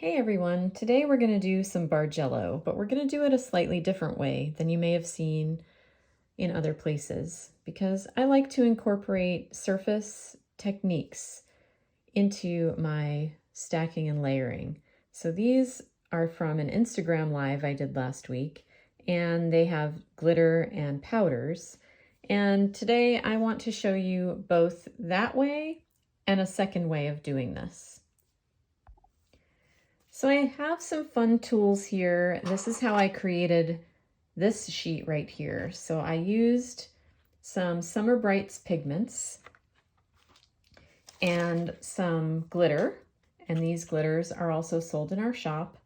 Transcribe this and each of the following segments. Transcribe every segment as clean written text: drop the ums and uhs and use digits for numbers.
Hey everyone, today we're going to do some Bargello, but we're going to do it a slightly different way than you may have seen in other places because I like to incorporate surface techniques into my stacking and layering. So these are from an Instagram live I did last week, and they have glitter and powders. And today I want to show you both that way and a second way of doing this. So I have some fun tools here. This is how I created this sheet right here. So I used some Summer Brights pigments and some glitter, and these glitters are also sold in our shop.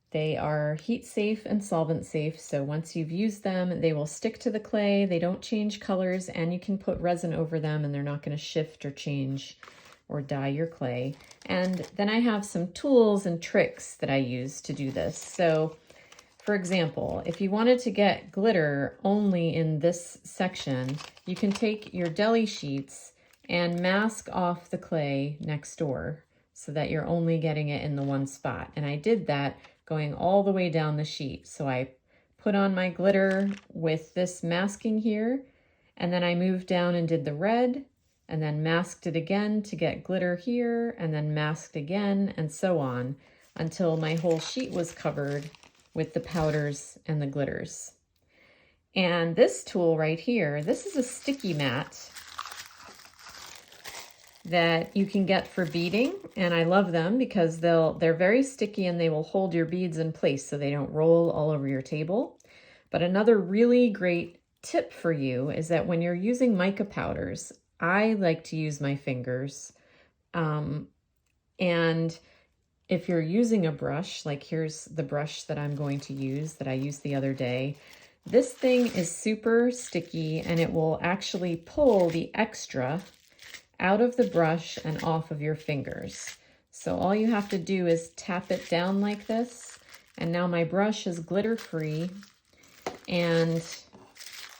They are heat safe and solvent safe, so once you've used them, they will stick to the clay, they don't change colors, and you can put resin over them and they're not going to shift or change or dye your clay. And then I have some tools and tricks that I use to do this. So for example, if you wanted to get glitter only in this section, you can take your deli sheets and mask off the clay next door so that you're only getting it in the one spot. And I did that going all the way down the sheet. So I put on my glitter with this masking here, and then I moved down and did the red, and then masked it again to get glitter here, and then masked again, and so on, until my whole sheet was covered with the powders and the glitters. And this tool right here, this is a sticky mat that you can get for beading, and I love them because they're very sticky and they will hold your beads in place so they don't roll all over your table. But another really great tip for you is that when you're using mica powders, I like to use my fingers. And if you're using a brush, like here's the brush that I'm going to use that I used the other day, this thing is super sticky and it will actually pull the extra out of the brush and off of your fingers. So all you have to do is tap it down like this, and now my brush is glitter free and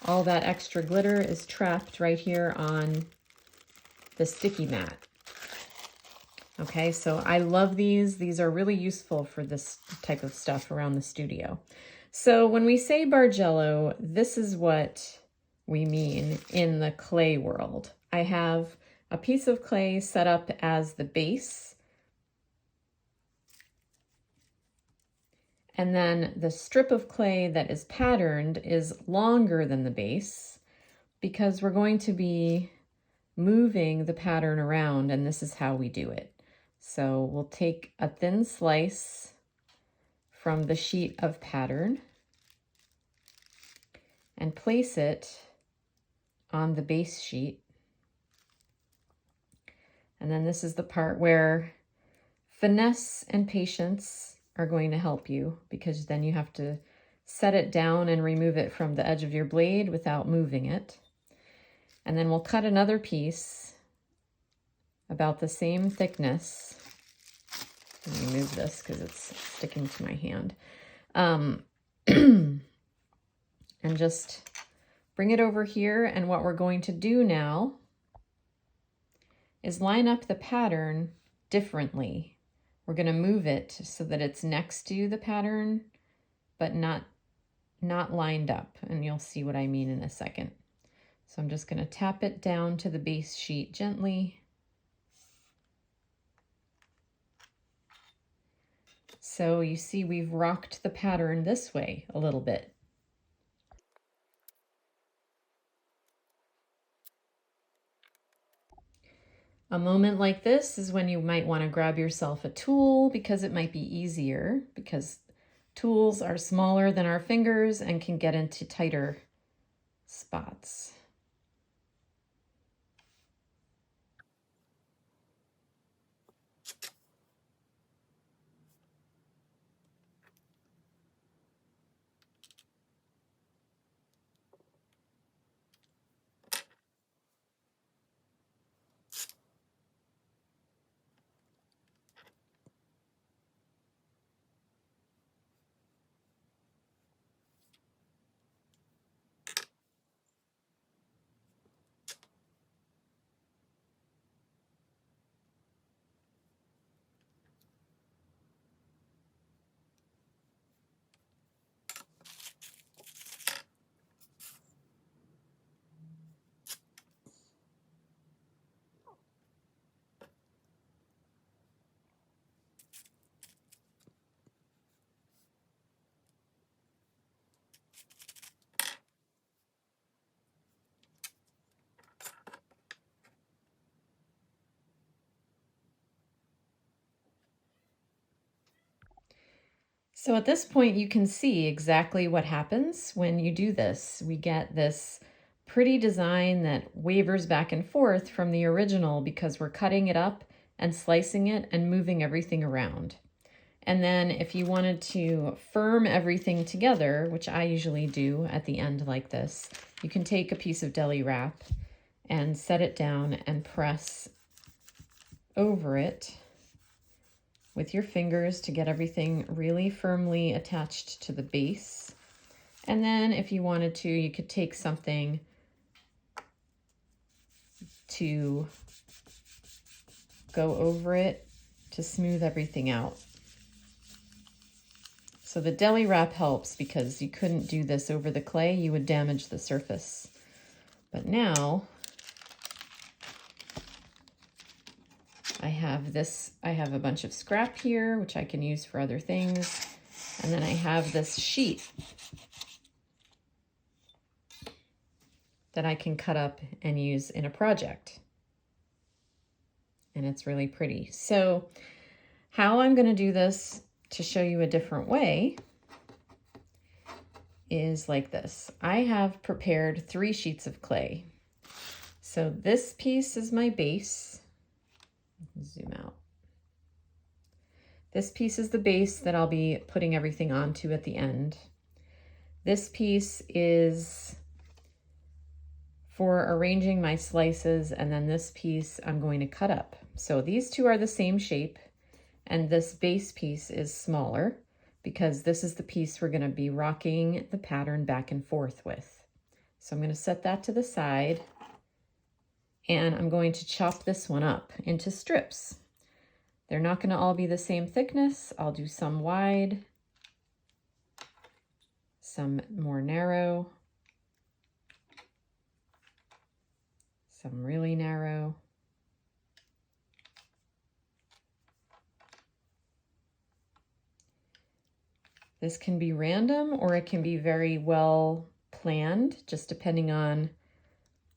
all that extra glitter is trapped right here on the sticky mat. Okay, so I love these. These are really useful for this type of stuff around the studio. So when we say Bargello, this is what we mean in the clay world. I have a piece of clay set up as the base, and then the strip of clay that is patterned is longer than the base because we're going to be moving the pattern around, and this is how we do it. So we'll take a thin slice from the sheet of pattern and place it on the base sheet. And then this is the part where finesse and patience are going to help you, because then you have to set it down and remove it from the edge of your blade without moving it. And then we'll cut another piece about the same thickness. Let me move this because it's sticking to my hand. And just bring it over here. And what we're going to do now is line up the pattern differently. We're going to move it so that it's next to the pattern, but not lined up. And you'll see what I mean in a second. So I'm just going to tap it down to the base sheet gently. So you see we've rocked the pattern this way a little bit. A moment like this is when you might want to grab yourself a tool because it might be easier, because tools are smaller than our fingers and can get into tighter spots. So at this point, you can see exactly what happens when you do this. We get this pretty design that wavers back and forth from the original because we're cutting it up and slicing it and moving everything around. And then if you wanted to firm everything together, which I usually do at the end like this, you can take a piece of deli wrap and set it down and press over it with your fingers to get everything really firmly attached to the base. And then if you wanted to, you could take something to go over it to smooth everything out. So the deli wrap helps because you couldn't do this over the clay, you would damage the surface. But now I have a bunch of scrap here, which I can use for other things. And then I have this sheet that I can cut up and use in a project. And it's really pretty. So how I'm going to do this to show you a different way is like this. I have prepared 3 sheets of clay. So this piece is my base. Zoom out. This piece is the base that I'll be putting everything onto at the end. This piece is for arranging my slices, and then this piece I'm going to cut up. So these two are the same shape, and this base piece is smaller because this is the piece we're going to be rocking the pattern back and forth with. So I'm going to set that to the side, and I'm going to chop this one up into strips. They're not going to all be the same thickness. I'll do some wide, some more narrow, some really narrow. This can be random or it can be very well planned, just depending on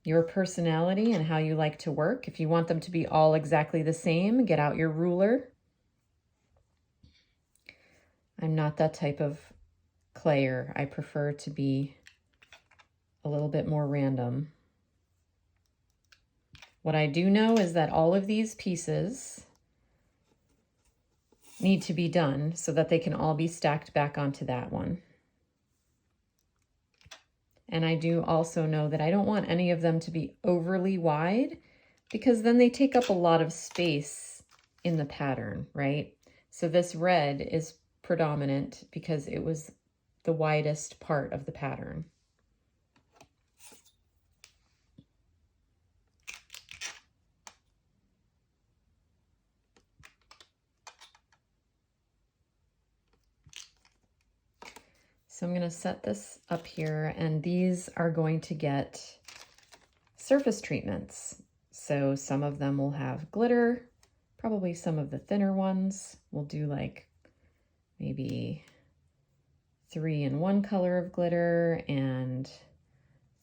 your personality and how you like to work. If you want them to be all exactly the same, get out your ruler. I'm not that type of clayer. I prefer to be a little bit more random. What I do know is that all of these pieces need to be done so that they can all be stacked back onto that one. And I do also know that I don't want any of them to be overly wide because then they take up a lot of space in the pattern, right? So this red is predominant because it was the widest part of the pattern. So I'm going to set this up here, and these are going to get surface treatments. So some of them will have glitter, probably some of the thinner ones. We'll do like maybe 3 in one color of glitter and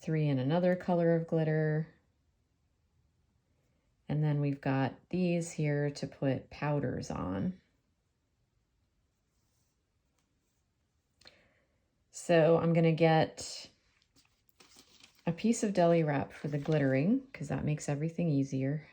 3 in another color of glitter. And then we've got these here to put powders on. So I'm going to get a piece of deli wrap for the glittering because that makes everything easier.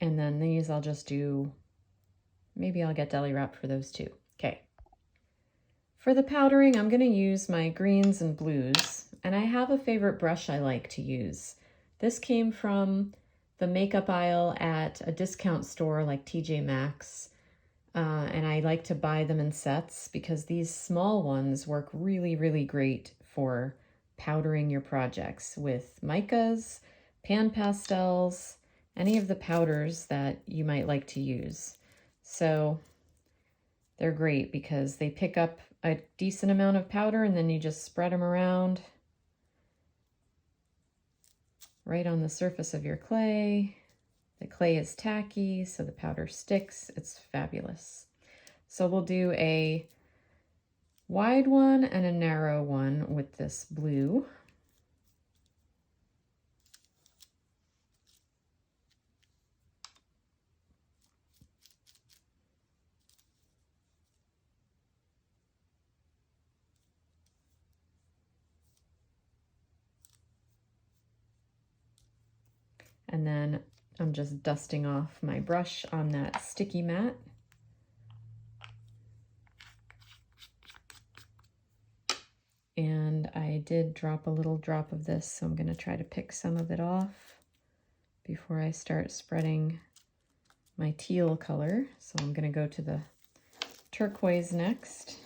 And then these I'll just do, maybe I'll get deli wrap for those too. Okay. For the powdering, I'm going to use my greens and blues, and I have a favorite brush I like to use. This came from the makeup aisle at a discount store like TJ Maxx, and I like to buy them in sets because these small ones work really, really great for powdering your projects with micas, pan pastels, any of the powders that you might like to use. So they're great because they pick up a decent amount of powder and then you just spread them around right on the surface of your clay. The clay is tacky, so the powder sticks. It's fabulous. So we'll do a wide one and a narrow one with this blue. And then I'm just dusting off my brush on that sticky mat. And I did drop a little drop of this, so I'm going to try to pick some of it off before I start spreading my teal color. So I'm going to go to the turquoise next.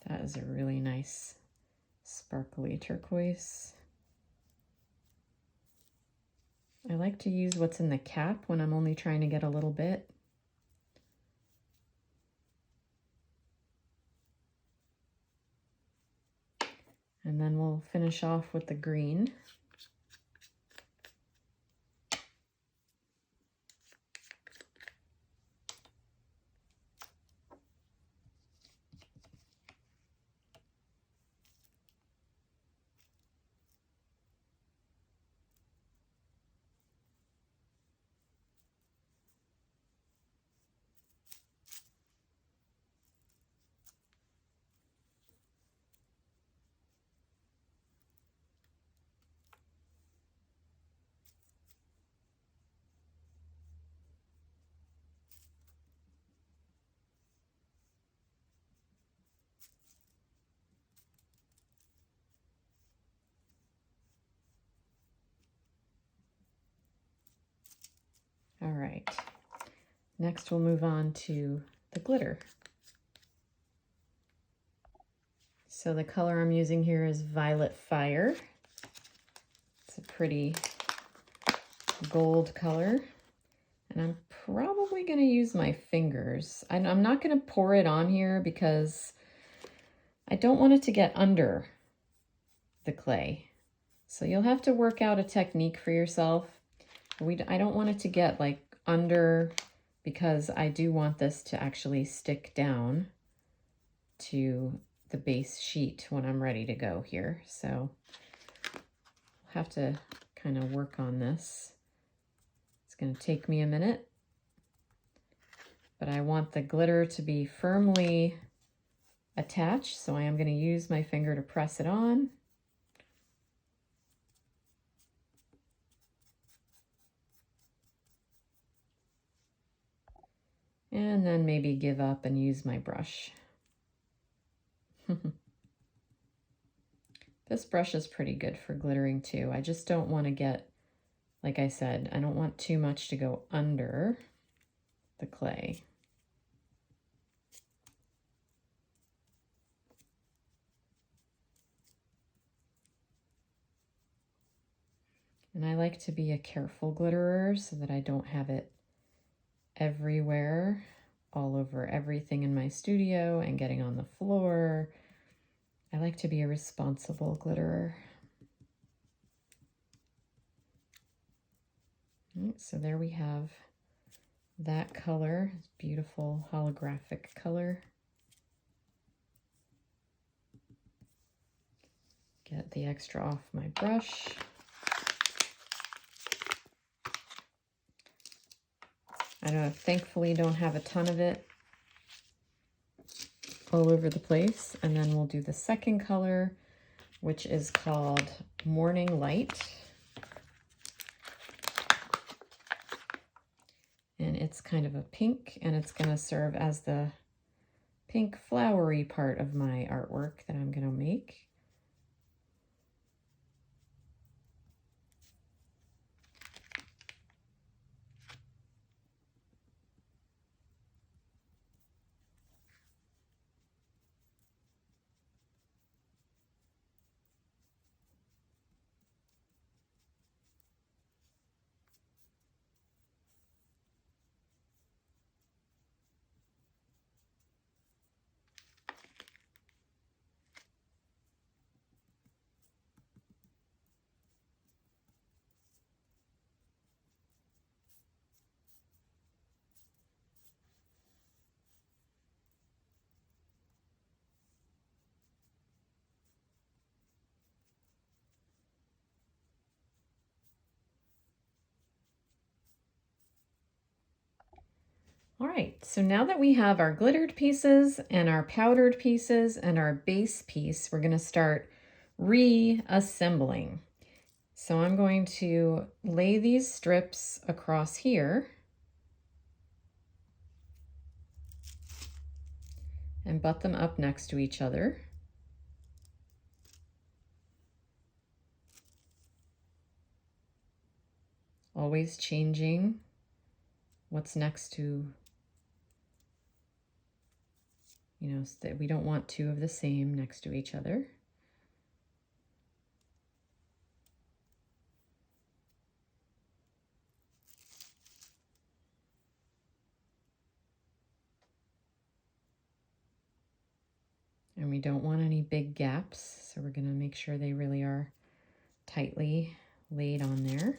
That is a really nice sparkly turquoise. I like to use what's in the cap when I'm only trying to get a little bit. And then we'll finish off with the green. All right, next we'll move on to the glitter. So the color I'm using here is Violet Fire. It's a pretty gold color. And I'm probably going to use my fingers. I'm not going to pour it on here because I don't want it to get under the clay. So you'll have to work out a technique for yourself. I don't want it to get like under, because I do want this to actually stick down to the base sheet when I'm ready to go here. So I'll have to kind of work on this. It's going to take me a minute, but I want the glitter to be firmly attached, so I am going to use my finger to press it on. And then maybe give up and use my brush. This brush is pretty good for glittering too. I just don't want to get, like I said, I don't want too much to go under the clay. And I like to be a careful glitterer so that I don't have it everywhere, all over everything in my studio and getting on the floor. I like to be a responsible glitterer. Right, so there we have that color, beautiful holographic color. Get the extra off my brush. I thankfully don't have a ton of it all over the place. And then we'll do the second color, which is called Morning Light. And it's kind of a pink, and it's going to serve as the pink flowery part of my artwork that I'm going to make. All right, so now that we have our glittered pieces and our powdered pieces and our base piece, we're going to start reassembling. So I'm going to lay these strips across here and butt them up next to each other. Always changing what's next to, so that we don't want two of the same next to each other. And we don't want any big gaps, so we're going to make sure they really are tightly laid on there.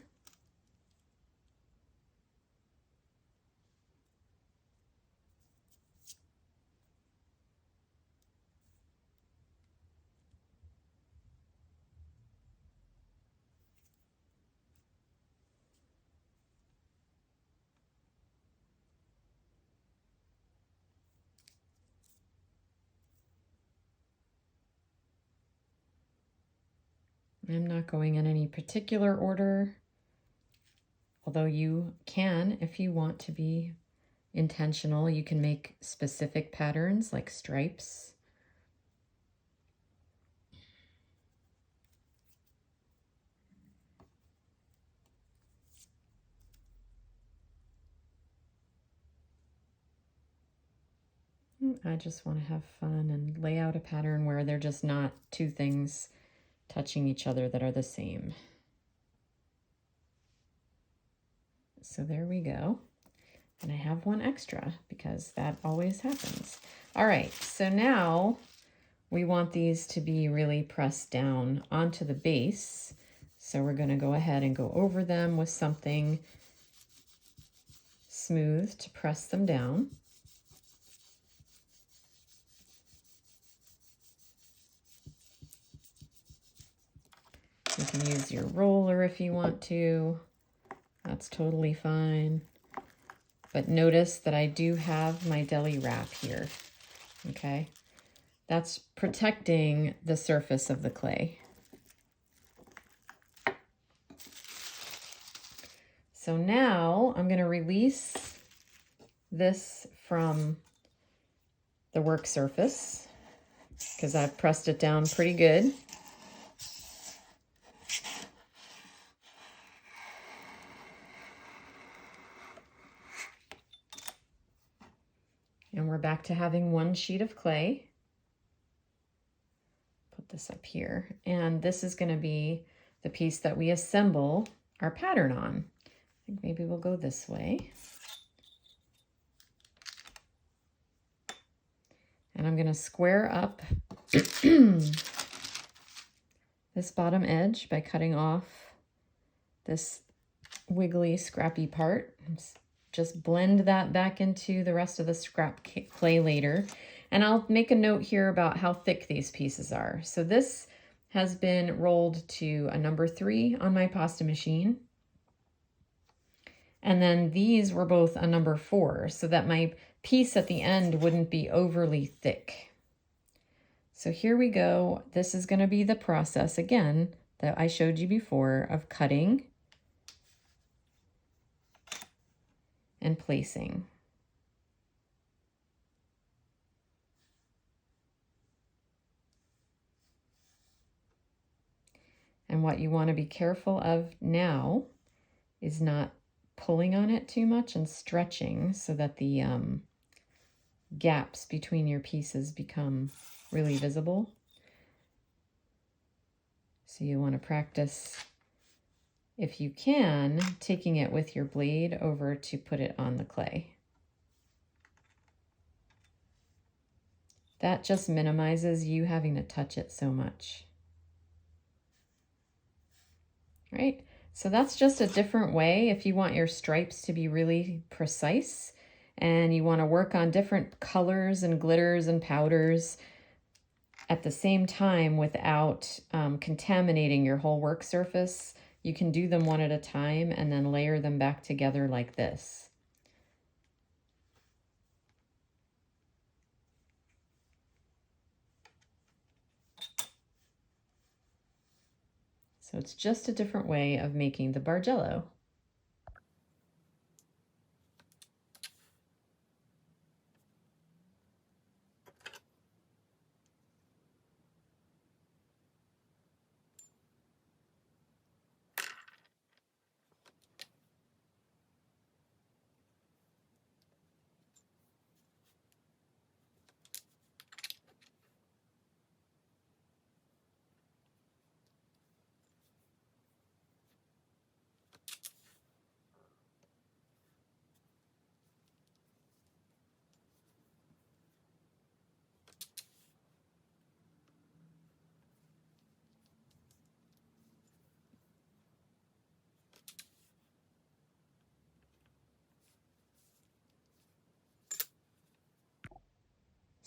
I'm not going in any particular order, although you can, if you want to be intentional, you can make specific patterns like stripes. I just want to have fun and lay out a pattern where they're just not two things touching each other that are the same. So there we go. And I have one extra because that always happens. All right, so now we want these to be really pressed down onto the base. So we're going to go ahead and go over them with something smooth to press them down. You can use your roller if you want to. That's totally fine. But notice that I do have my deli wrap here, okay? That's protecting the surface of the clay. So now I'm going to release this from the work surface because I've pressed it down pretty good. And we're back to having one sheet of clay. Put this up here. And this is going to be the piece that we assemble our pattern on. I think maybe we'll go this way. And I'm going to square up this bottom edge by cutting off this wiggly, scrappy part. Just blend that back into the rest of the scrap clay later. And I'll make a note here about how thick these pieces are. So this has been rolled to a number 3 on my pasta machine. And then these were both a number 4, so that my piece at the end wouldn't be overly thick. So here we go. This is going to be the process again that I showed you before of cutting and placing. And what you want to be careful of now is not pulling on it too much and stretching so that the gaps between your pieces become really visible. So you want to practice, if you can, taking it with your blade over to put it on the clay. That just minimizes you having to touch it so much. Right? So that's just a different way if you want your stripes to be really precise and you want to work on different colors and glitters and powders at the same time without contaminating your whole work surface. You can do them one at a time and then layer them back together like this. So it's just a different way of making the Bargello.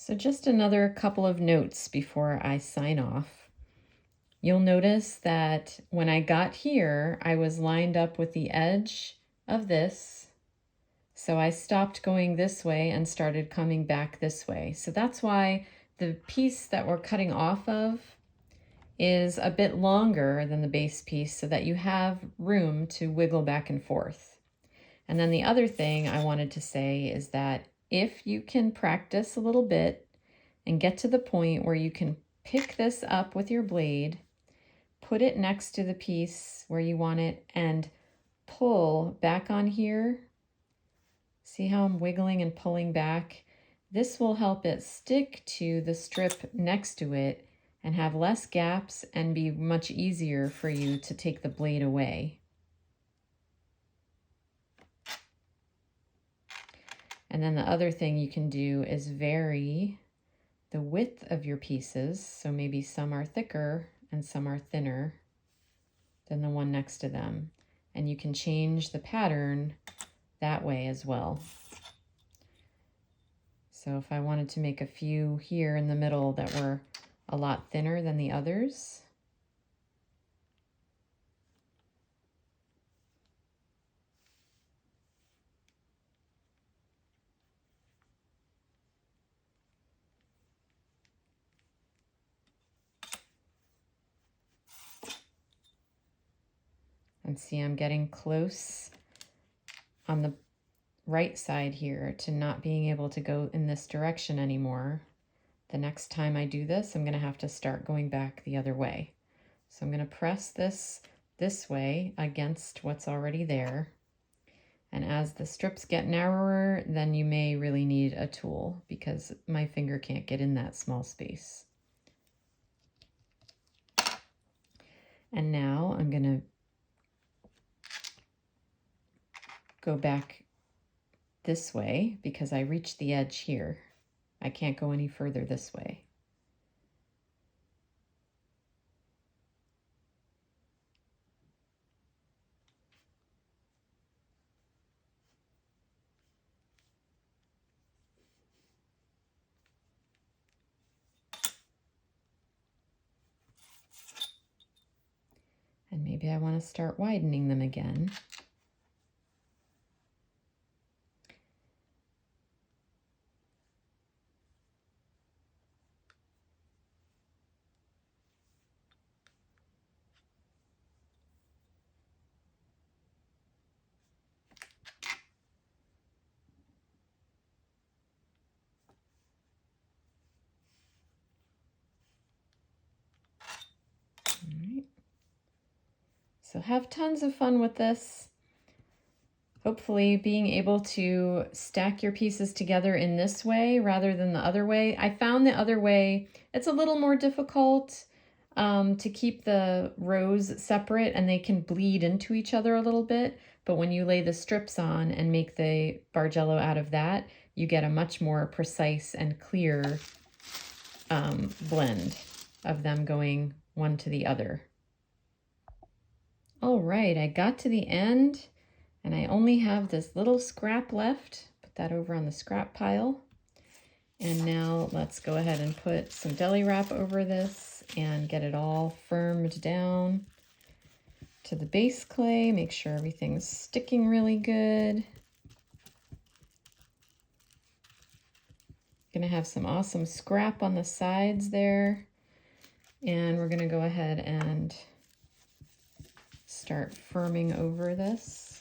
So just another couple of notes before I sign off. You'll notice that when I got here, I was lined up with the edge of this. So I stopped going this way and started coming back this way. So that's why the piece that we're cutting off of is a bit longer than the base piece so that you have room to wiggle back and forth. And then the other thing I wanted to say is that if you can practice a little bit and get to the point where you can pick this up with your blade, put it next to the piece where you want it, and pull back on here. See how I'm wiggling and pulling back? This will help it stick to the strip next to it and have less gaps and be much easier for you to take the blade away. And then the other thing you can do is vary the width of your pieces. So maybe some are thicker and some are thinner than the one next to them. And you can change the pattern that way as well. So if I wanted to make a few here in the middle that were a lot thinner than the others, and see I'm getting close on the right side here to not being able to go in this direction anymore. The next time I do this, I'm going to have to start going back the other way. So I'm going to press this way against what's already there. And as the strips get narrower, then you may really need a tool because my finger can't get in that small space. And now I'm going to go back this way because I reached the edge here. I can't go any further this way. And maybe I want to start widening them again. So have tons of fun with this. Hopefully being able to stack your pieces together in this way rather than the other way. I found the other way, it's a little more difficult to keep the rows separate and they can bleed into each other a little bit. But when you lay the strips on and make the Bargello out of that, you get a much more precise and clear blend of them going one to the other. All right, I got to the end and I only have this little scrap left. Put that over on the scrap pile. And now let's go ahead and put some deli wrap over this and get it all firmed down to the base clay. Make sure everything's sticking really good. Gonna have some awesome scrap on the sides there. And we're gonna go ahead and start firming over this.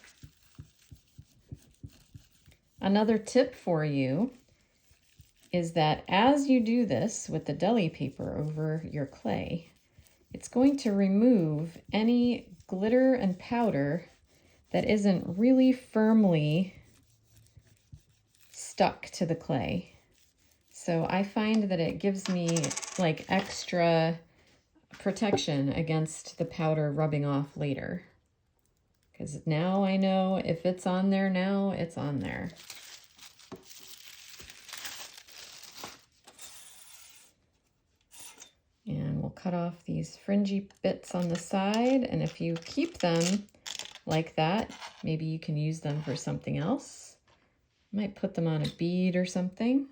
Another tip for you is that as you do this with the deli paper over your clay, it's going to remove any glitter and powder that isn't really firmly stuck to the clay. So I find that it gives me like extra protection against the powder rubbing off later. Because now I know if it's on there now, it's on there. And we'll cut off these fringy bits on the side, and if you keep them like that, maybe you can use them for something else. Might put them on a bead or something.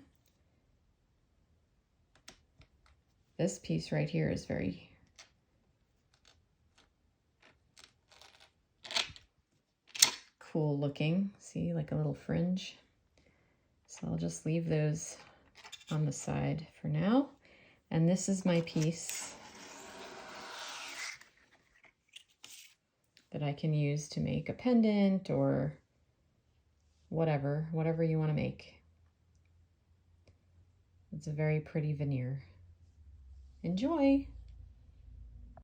This piece right here is very cool looking. See, like a little fringe. So I'll just leave those on the side for now. And this is my piece that I can use to make a pendant or whatever you want to make. It's a very pretty veneer. Enjoy!